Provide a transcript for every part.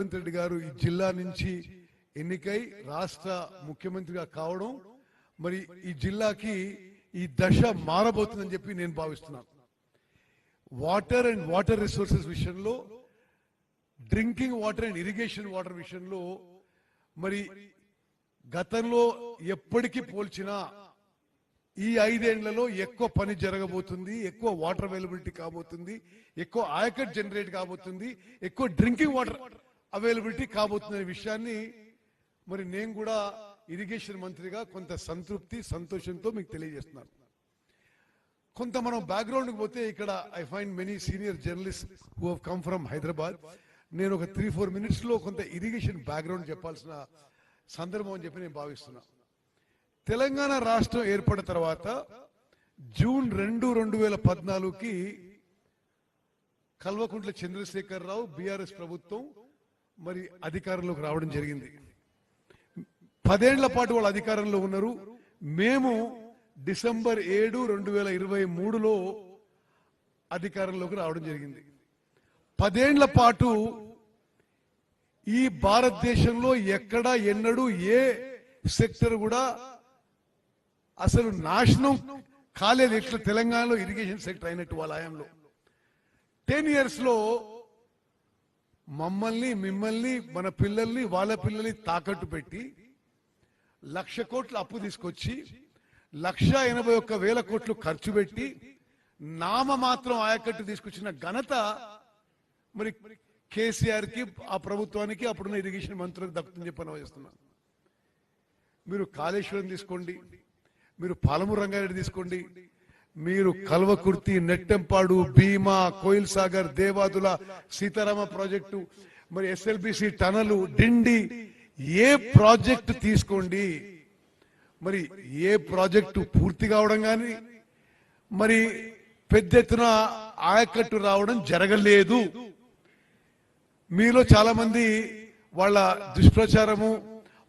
రేవంత్ రెడ్డి గారు ఈ జిల్లా నుంచి ఎన్నికై రాష్ట్ర ముఖ్యమంత్రిగా కావడం మరి ఈ జిల్లాకి ఈ దశ మారబోతుందని చెప్పి నేను భావిస్తున్నాను. వాటర్ అండ్ వాటర్ రిసోర్సెస్ విషయంలో, drinking water and irrigation water విషయంలో మరి గతంలో ఎప్పటికీ పోల్చినా ఈ 5 ఏళ్లలో ఎక్కువ పని జరగబోతుంది, ఎక్కువ వాటర్ అవైలబిలిటీ కాబోతుంది, ఎక్కువ ఆయకట్ జనరేట్ కాబోతుంది, ఎక్కువ డ్రింకింగ్ వాటర్ అవైలబిలిటీ కాబోతుందనే విషయాన్ని మరి నేను కూడా ఇరిగేషన్ మంత్రిగా కొంత సంతృప్తి సంతోషంతో మీకు తెలియజేస్తున్నాను. కొంత మనం బ్యాక్గ్రౌండ్కి పోతే ఇక్కడ I find many senior journalist who have come from Hyderabad. నేను ఒక 3-4 మినిట్స్లో కొంత ఇరిగేషన్ బ్యాక్గ్రౌండ్ చెప్పాల్సిన సందర్భం అని చెప్పి నేను భావిస్తున్నా. తెలంగాణ రాష్ట్రం ఏర్పడిన తర్వాత జూన్ 2, 2014కి కల్వకుంట్ల చంద్రశేఖరరావు బీఆర్ఎస్ ప్రభుత్వం మరి అధికారంలోకి రావడం జరిగింది. 10 ఏళ్ల పాటు వాళ్ళు అధికారంలో ఉన్నారు. మేము డిసెంబర్ 7, 2023లో అధికారంలోకి రావడం జరిగింది. 10 ఏళ్ల పాటు ఈ భారతదేశంలో ఎక్కడ ఎన్నడూ ఏ సెక్టర్ కూడా అసలు నాశనం కాలేదు ఇట్లా తెలంగాణలో ఇరిగేషన్ సెక్టర్ అయినట్టు వాళ్ళ హయాంలో. 10 years లో మమ్మల్ని, మిమ్మల్ని, మన పిల్లల్ని, వాళ్ళ పిల్లల్ని తాకట్టు పెట్టి 1,00,000 కోట్ల అప్పు తీసుకొచ్చి 1,81,000 కోట్లు ఖర్చు పెట్టి నామమాత్రం ఆయకట్టు తీసుకొచ్చిన ఘనత మరి కేసీఆర్ కి, ఆ ప్రభుత్వానికి, అప్పుడున్న ఇరిగేషన్ మంత్రులకు దక్కుతుందని చెప్పి వేస్తున్నాను. మీరు కాళేశ్వరం తీసుకోండి, మీరు పాలమూరు రంగారెడ్డి తీసుకోండి, మీరు కల్వకుర్తి, నెట్టెంపాడు, భీమా, కోయిల్ సాగర్, దేవాదుల, సీతారామ ప్రాజెక్టు, మరి ఎస్ఎల్బిసి టనలు, డిండి, ఏ ప్రాజెక్టు తీసుకోండి, మరి ఏ ప్రాజెక్టు పూర్తి కావడం కానీ మరి పెద్ద ఎత్తున ఆయకట్టు రావడం జరగలేదు. మీలో చాలా మంది వాళ్ళ దుష్ప్రచారము,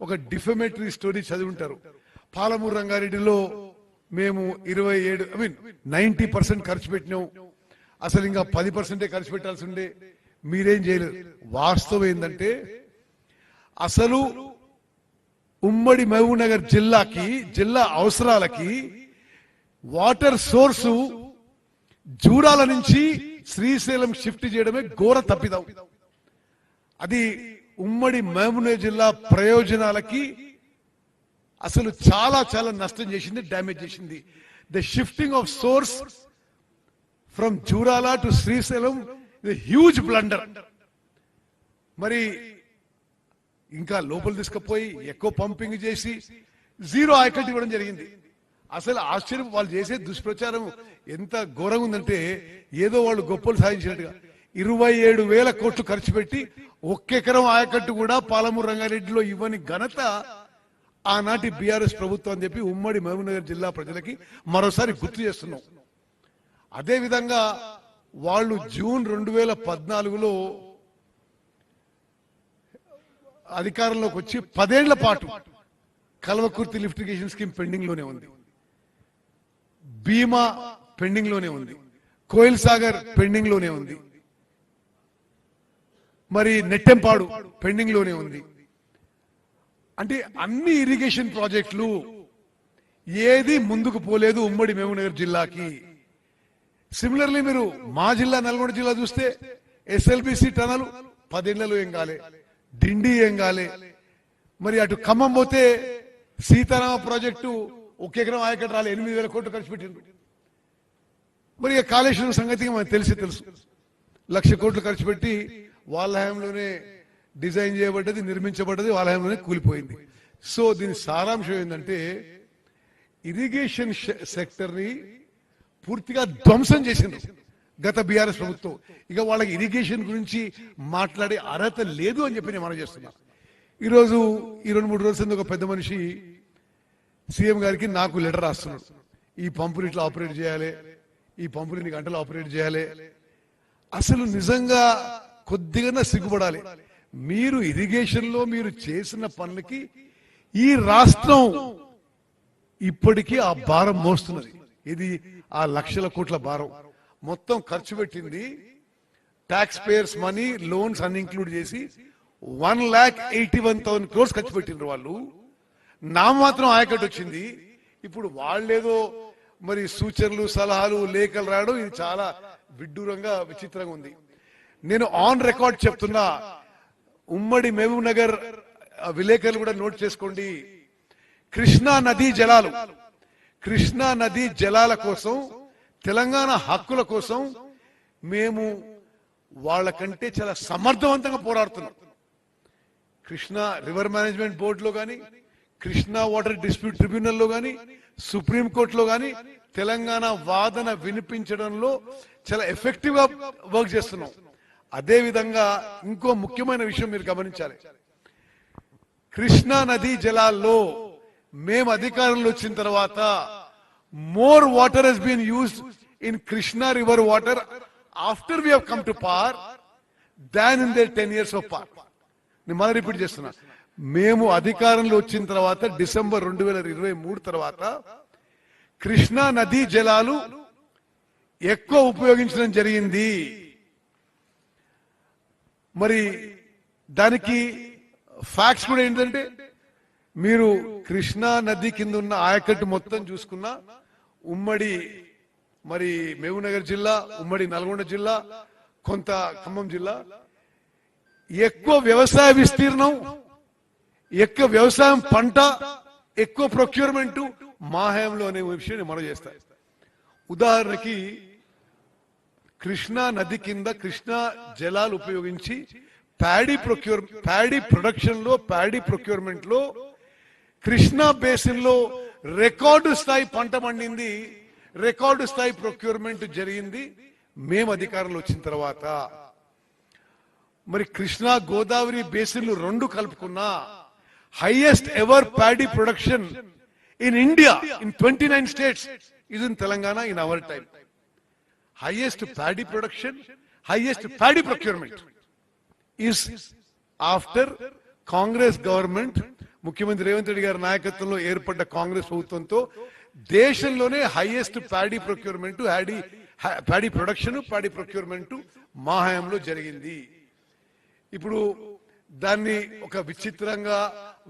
ఒక డిఫమేటరీ స్టోరీ చదివి ఉంటారు. పాలమూరు రంగారెడ్డిలో మేము 90% ఖర్చు పెట్టినాం, అసలు ఇంకా 10% ఖర్చు పెట్టాల్సి ఉండే, మీరేం చేయలేదు. వాస్తవం ఏంటంటే అసలు ఉమ్మడి మహబూబ్ నగర్ జిల్లాకి, జిల్లా అవసరాలకి వాటర్ సోర్సు జూరాల నుంచి శ్రీశైలం షిఫ్ట్ చేయడమే ఘోర తప్పిదం. అది ఉమ్మడి మహబూబ్ నగర్ జిల్లా ప్రయోజనాలకి అసలు చాలా చాలా నష్టం చేసింది, డ్యామేజ్ చేసింది. The shifting of swords from Jurala to Srisailam huge blunder. మరి ఇంకా లోపల తీసుకుపోయి ఎక్కువ పంపింగ్ చేసి 0 ఆయకట్టు ఇవ్వడం జరిగింది. అసలు ఆశ్చర్యం, వాళ్ళు చేసే దుష్ప్రచారం ఎంత ఘోరంగా ఉందంటే ఏదో వాళ్ళు గొప్పలు సాధించినట్టుగా 27,000 కోట్లు ఖర్చు పెట్టి 1 ఎకరం ఆయకట్టు కూడా పాలమూరు రంగారెడ్డిలో ఇవ్వని ఘనత ఆనాటి బీఆర్ఎస్ ప్రభుత్వం అని చెప్పి ఉమ్మడి మహబూబ్ నగర్ జిల్లా ప్రజలకి మరోసారి గుర్తు చేస్తున్నాం. అదేవిధంగా వాళ్ళు జూన్ 2014లో అధికారంలోకి వచ్చి 10 ఏళ్ల పాటు Kalwakurthy lift irrigation scheme pending లోనే ఉంది, భీమా పెండింగ్ లోనే ఉంది, కోయిల్ సాగర్ పెండింగ్ లోనే ఉంది, మరి నెట్టెంపాడు పెండింగ్ లోనే ఉంది. అంటే అన్ని ఇరిగేషన్ ప్రాజెక్టులు ఏది ముందుకు పోలేదు ఉమ్మడి మహబూబ్ నగర్ జిల్లాకి. సిమిలర్లీ మీరు మా జిల్లా నల్గొండ జిల్లా చూస్తే ఎస్ఎల్బిసి టనలు 10 ఏళ్లలో ఏం కాలే, డిండి ఏం కాలే. మరి అటు ఖమ్మం పోతే సీతారామ ప్రాజెక్టు 1 ఎకరం ఆయకట్టు రాలే, 8,000 కోట్లు ఖర్చు పెట్టిండ్రు. మరి కాళేశ్వరం సంగతి మనకు తెలుసు, 1,00,000 కోట్లు ఖర్చు పెట్టి వాళ్ళ హయాంలోనే డిజైన్ చేయబడ్డది, నిర్మించబడ్డది, వాళ్ళ హయాంలోనే కూలిపోయింది. సో దీని సారాంశం ఏంటంటే ఇరిగేషన్ సెక్టర్ ని పూర్తిగా ధ్వంసం చేసింది గత బీఆర్ఎస్ ప్రభుత్వం. ఇక వాళ్ళకి ఇరిగేషన్ గురించి మాట్లాడే అర్హత లేదు అని చెప్పి నేను మనం చేస్తున్నా. ఈరోజు ఈ 2-3 రోజుల ఒక పెద్ద మనిషి సీఎం గారికి నాకు లెటర్ రాస్తున్నాడు, ఈ పంపుని ఇట్లా ఆపరేట్ చేయాలి, ఈ పంపుని ఇన్ని గంటలు ఆపరేట్ చేయాలి. అసలు నిజంగా కొద్దిగా సిగ్గుపడాలి. మీరు ఇరిగేషన్ లో మీరు చేసిన పనులకి ఈ రాష్ట్రం ఇప్పటికీ ఆ భారం మోస్తున్నది. ఇది ఆ 1,00,000 కోట్ల భారం మొత్తం ఖర్చు పెట్టింది. ట్యాక్స్ పేయర్స్ మనీ, లోన్స్ అన్ని ఇంక్లూడ్ చేసి 1,81,000 crores ఖర్చు పెట్టినారు వాళ్ళు. నా మాత్రం ఆయకట్టు వచ్చింది. ఇప్పుడు వాళ్ళేదో మరి సూచనలు సలహాలు లేఖలు రాయడం ఇది చాలా విడ్డూరంగా విచిత్రంగా ఉంది. నేను ఆన్ రికార్డ్ చెప్తున్నా, ఉమ్మడి మహబూబ్ నగర్ విలేకరులు కూడా నోట్ చేసుకోండి. కృష్ణా నదీ జలాల కోసం, తెలంగాణ హక్కుల కోసం మేము వాళ్ళకంటే చాలా సమర్థవంతంగా పోరాడుతున్నాం. కృష్ణా రివర్ మేనేజ్మెంట్ బోర్డులో కానీ, కృష్ణా వాటర్ డిస్ప్యూట్ ట్రిబ్యునల్లో కానీ, సుప్రీంకోర్టులో కానీ తెలంగాణ వాదన వినిపించడంలో చాలా ఎఫెక్టివ్ గా వర్క్ చేస్తున్నాం. అదే విధంగా ఇంకో ముఖ్యమైన విషయం మీరు గమనించాలి. కృష్ణా నదీ జలాల్లో మేము అధికారంలో వచ్చిన తర్వాత more water has been used in Krishna river water after we have come to power than in their 10 years of power. నేను మళ్ళీ రిపీట్ చేస్తున్నా, మేము అధికారంలో వచ్చిన తర్వాత డిసెంబర్ 2023 తర్వాత కృష్ణా నదీ జలాలు ఎక్కువ ఉపయోగించడం జరిగింది. మరి దానికి ఫ్యాక్ట్స్ కూడా ఏంటంటే, మీరు కృష్ణా నది కింద ఉన్న ఆయకట్టు మొత్తం చూసుకున్నా ఉమ్మడి మరి మహబూబ్ నగర్ జిల్లా, ఉమ్మడి నల్గొండ జిల్లా, కొంత ఖమ్మం జిల్లా ఎక్కువ వ్యవసాయ విస్తీర్ణం, ఎక్కువ వ్యవసాయం పంట, ఎక్కువ ప్రొక్యూర్మెంట్ మా హయాంలో అనే విషయాన్ని మనం చేస్తాం. ఉదాహరణకి కృష్ణా నది కింద కృష్ణా జలాలు ఉపయోగించి ప్యాడీ ప్రొక్యూర్మెంట్ లో కృష్ణా బేసిన్ లో రికార్డు స్థాయి పంట పండింది, రికార్డు స్థాయి ప్రొక్యూర్మెంట్ జరిగింది మేము అధికారంలో వచ్చిన తర్వాత. మరి కృష్ణా గోదావరి బేసిన్లు రెండు కలుపుకున్నా highest ever paddy production in India in 29 states is in Telangana in our time. Highest paddy production, highest paddy procurement is after Congress government, ముఖ్యమంత్రి రేవంత్ రెడ్డి గారి నాయకత్వంలో ఏర్పడ్డ కాంగ్రెస్ ప్రభుత్వంతో దేశంలోనే highest paddy procurement, paddy production, paddy procurement మా హయాంలో జరిగింది. ఇప్పుడు దాన్ని ఒక విచిత్రంగా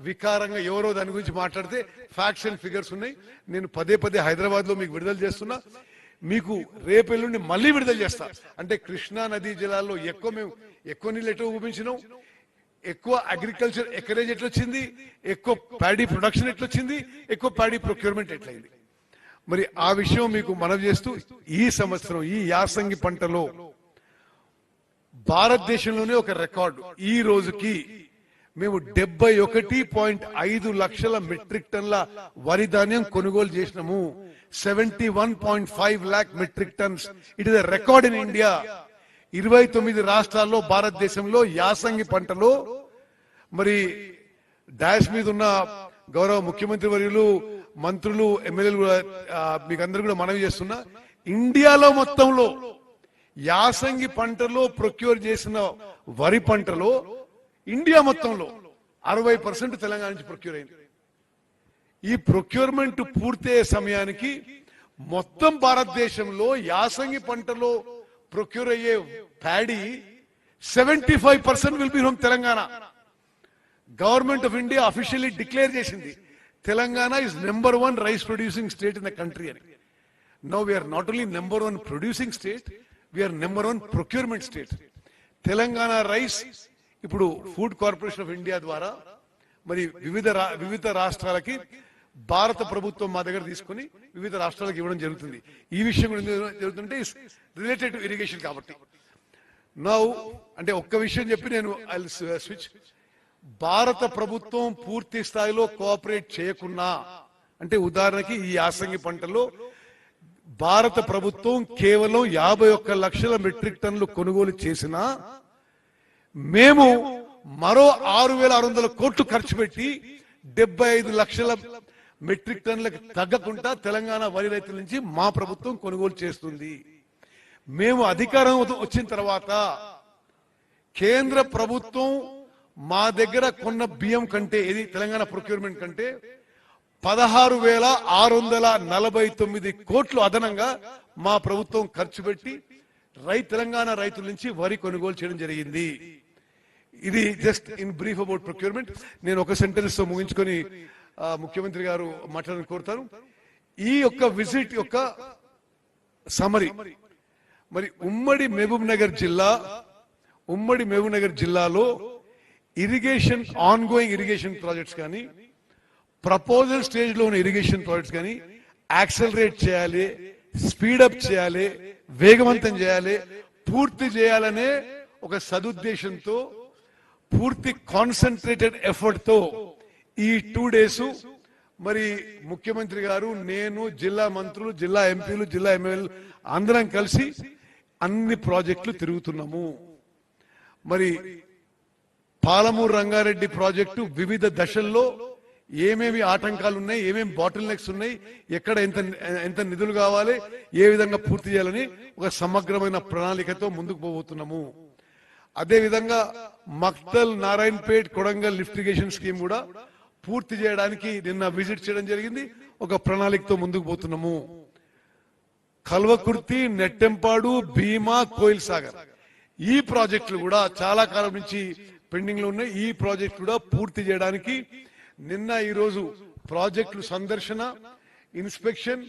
వికారంగా ఎవరో దాని గురించి మాట్లాడితే ఫ్యాక్ట్స్ అండ్ ఫిగర్స్ ఉన్నాయి. నేను పదే హైదరాబాద్ లో మీకు విడుదల చేస్తున్నా, మీకు రేపెల్లుండి మళ్ళీ విడుదల చేస్తా. అంటే కృష్ణా నదీ జలాల్లో మేము ఎక్కువ నీళ్ళు ఎట్లా ఉపయోగించినాం, ఎక్కువ అగ్రికల్చర్ ఎకరేజ్ ఎట్లా వచ్చింది, ఎక్కువ ప్యాడీ ప్రొడక్షన్ ఎట్లా వచ్చింది, ఎక్కువ ప్యాడీ ప్రొక్యూర్మెంట్ ఎట్లయింది. మరి ఆ విషయం మీకు మనవి చేస్తూ, ఈ సంవత్సరం ఈ యాసంగి పంటలో భారతదేశంలోనే ఒక రికార్డు, ఈ రోజుకి మేము 71.5 లక్షల మెట్రిక్ టన్ల వరి ధాన్యం కొనుగోలు చేసినాము. 71.5 lakh metric tons. It is a record in India. 29 రాష్ట్రాల్లో భారతదేశంలో యాసంగి పంటలో మరి డాష్ మీద ఉన్న గౌరవ ముఖ్యమంత్రి వర్యులు, మంత్రులు, ఎమ్మెల్యేలు మీకు అందరూ కూడా మనవి చేస్తున్నా, ఇండియాలో మొత్తంలో యాసంగి పంటలో ప్రొక్యూర్ చేసిన వరి పంటలో ఇండియా మొత్తంలో 60% తెలంగాణ నుంచి ప్రొక్యూర్ అయింది. ఈ ప్రొక్యూర్మెంట్ పూర్తయ్యే సమయానికి మొత్తం భారతదేశంలో యాసంగి పంటలో ప్రొక్యూర్ అయ్యే paddy 75% will be from Telangana. Government of India officially declare చేసింది Telangana is number 1 rice producing state in the country అని. Now we are not only number 1 producing state, we are number 1 procurement state. Telangana rice ఇప్పుడు ఫుడ్ కార్పొరేషన్ ఆఫ్ ఇండియా ద్వారా మరి వివిధ రాష్ట్రాలకి భారత ప్రభుత్వం మా దగ్గర తీసుకుని వివిధ రాష్ట్రాలకు ఇవ్వడం జరుగుతుంది. ఈ విషయం కూడా జరుగుతుంటే రిలేటెడ్ టు ఇరిగేషన్ కాబట్టి. నౌ అంటే ఒక్క విషయం చెప్పి నేను స్విచ్. భారత ప్రభుత్వం పూర్తి స్థాయిలో కోఆపరేట్ చేయకున్నా, అంటే ఉదాహరణకి ఈ యాసంగి పంటలో భారత ప్రభుత్వం కేవలం 51 లక్షల మెట్రిక్ టన్నులు కొనుగోలు చేసినా మేము మరో 6,600 కోట్లు ఖర్చు పెట్టి 75 లక్షల మెట్రిక్ టన్నులకు తగ్గకుండా తెలంగాణ వరి రైతుల నుంచి మా ప్రభుత్వం కొనుగోలు చేస్తుంది. మేము అధికారం వచ్చిన తర్వాత కేంద్ర ప్రభుత్వం మా దగ్గర కొన్న బియ్యం కంటే, ఇది తెలంగాణ ప్రొక్యూర్మెంట్ కంటే 16,649 కోట్లు అదనంగా మా ప్రభుత్వం ఖర్చు పెట్టి తెలంగాణ రైతుల నుంచి వరి కొనుగోలు చేయడం జరిగింది. ఇది just in brief about procurement. నేను ఒక సెంటెన్స్ తో ముగించుకొని ముఖ్యమంత్రి గారు మాట్లాడాలని కోరుతాను. ఈ యొక్క విజిట్ యొక్క సమరీ, మరి ఉమ్మడి మహబూబ్ నగర్ జిల్లాలో irrigation on going irrigation projects కానీ ప్రపోజల్ స్టేజ్ లో ఉన్న ఇరిగేషన్ ప్రాజెక్ట్స్ కానీ యాక్సలరేట్ చేయాలి, స్పీడప్ చేయాలి, వేగవంతం చేయాలి, పూర్తి చేయాలనే ఒక సదుద్దేశంతో పూర్తి కాన్సన్ట్రేటెడ్ ఎఫర్ట్ తో ఈ 2 days మరి ముఖ్యమంత్రి గారు, నేను, జిల్లా మంత్రులు, జిల్లా ఎంపీలు, జిల్లా ఎమ్మెల్యేలు అందరం కలిసి అన్ని ప్రాజెక్టులు తిరుగుతున్నాము. మరి పాలమూరు రంగారెడ్డి ప్రాజెక్టు వివిధ దశల్లో ఏమేమి ఆటంకాలు ఉన్నాయి, ఏమేమి బాటిల్ నెక్స్ ఉన్నాయి, ఎక్కడ ఎంత నిధులు కావాలి, ఏ విధంగా పూర్తి చేయాలని ఒక సమగ్రమైన ప్రణాళికతో ముందుకు పోబోతున్నాము. అదేవిధంగా Maktal, Narayanpet, Kodangal lift irrigation scheme కూడా పూర్తి చేయడానికి నిన్న విజిట్ చేయడం జరిగింది. ఒక ప్రణాళికతో ముందుకు పోతున్నాము. కల్వకుర్తి, నెట్టెంపాడు, భీమా, కోయిల్ సాగర్ ఈ ప్రాజెక్టులు కూడా చాలా కాలం నుంచి పెండింగ్ లో ఉన్నాయి. ఈ ప్రాజెక్టు కూడా పూర్తి చేయడానికి నిన్న ఈ రోజు ప్రాజెక్టులు సందర్శన, inspection,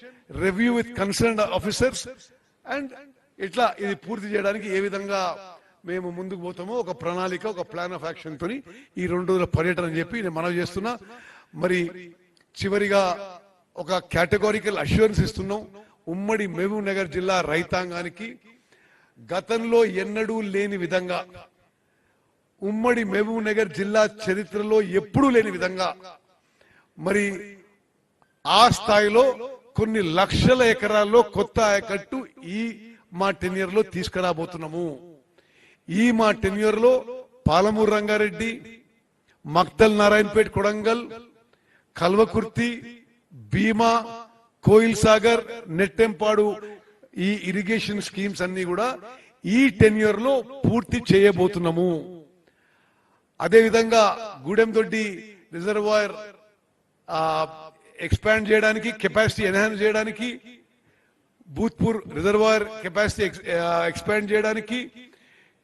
review with concerned officers and ఇట్లా ఇది పూర్తి చేయడానికి ఏ విధంగా మేము ముందుకు పోతామో ఒక ప్రణాళిక, ఒక ప్లాన్ ఆఫ్ యాక్షన్ తోని ఈ 2 రోజుల పర్యటన చెప్పి నేను మనవి చేస్తున్నా. మరి చివరిగా ఒక కేటగారికల్ అష్యూరెన్స్ ఇస్తున్నాం. ఉమ్మడి మహబూబ్ నగర్ జిల్లా రైతాంగానికి గతంలో ఎన్నడూ లేని విధంగా, ఉమ్మడి మహబూబ్ నగర్ జిల్లా చరిత్రలో ఎప్పుడూ లేని విధంగా మరి ఆ స్థాయిలో కొన్ని లక్షల ఎకరాల్లో కొత్త ఆయకట్టు ఈ మా టెన్యూర్ లో తీసుకురాబోతున్నాము. ఈ మా టెన్యూర్ లో పాలమూరు రంగారెడ్డి, మక్తల్, నారాయణపేట్, కొడంగల్, కల్వకుర్తి, భీమా, కోయిల్ సాగర్, నెట్టెంపాడు ఈ ఇరిగేషన్ స్కీమ్స్ అన్ని కూడా ఈ టెన్యూర్ లో పూర్తి చేయబోతున్నాము. అదేవిధంగా గూడెందొడ్డి రిజర్వాయర్ ఎక్స్పాండ్ చేయడానికి, కెపాసిటీ ఎన్హాన్స్ చేయడానికి, భూత్పూర్ రిజర్వాయర్ కెపాసిటీ ఎక్స్పాండ్ చేయడానికి,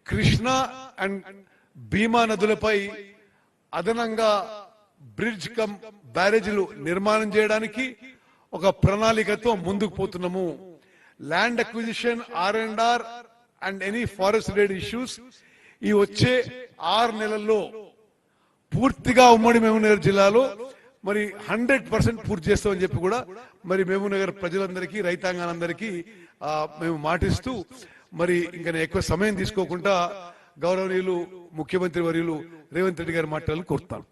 కృష్ణా అండ్ భీమా నదులపై అదనంగా బ్రిడ్జ్ కమ్ బ్యారేజీలు నిర్మాణం చేయడానికి ఒక ప్రణాళికతో ముందుకు పోతున్నాము. Land acquisition, R&R and any forest related issues ఈ వచ్చే 6 నెలల్లో పూర్తిగా ఉమ్మడి మహబూబ్ నగర్ జిల్లాలో మరి 100% పూర్తి చేస్తామని చెప్పి కూడా మరి మహబూబ్ నగర్ ప్రజలందరికీ, రైతాంగాలందరికీ మేము మాటిస్తూ మరి ఇంకా ఎక్కువ సమయం తీసుకోకుండా గౌరవనీయులు ముఖ్యమంత్రి వర్యులు రేవంత్ రెడ్డి గారు మాట్లాడాలని కోరుతాను.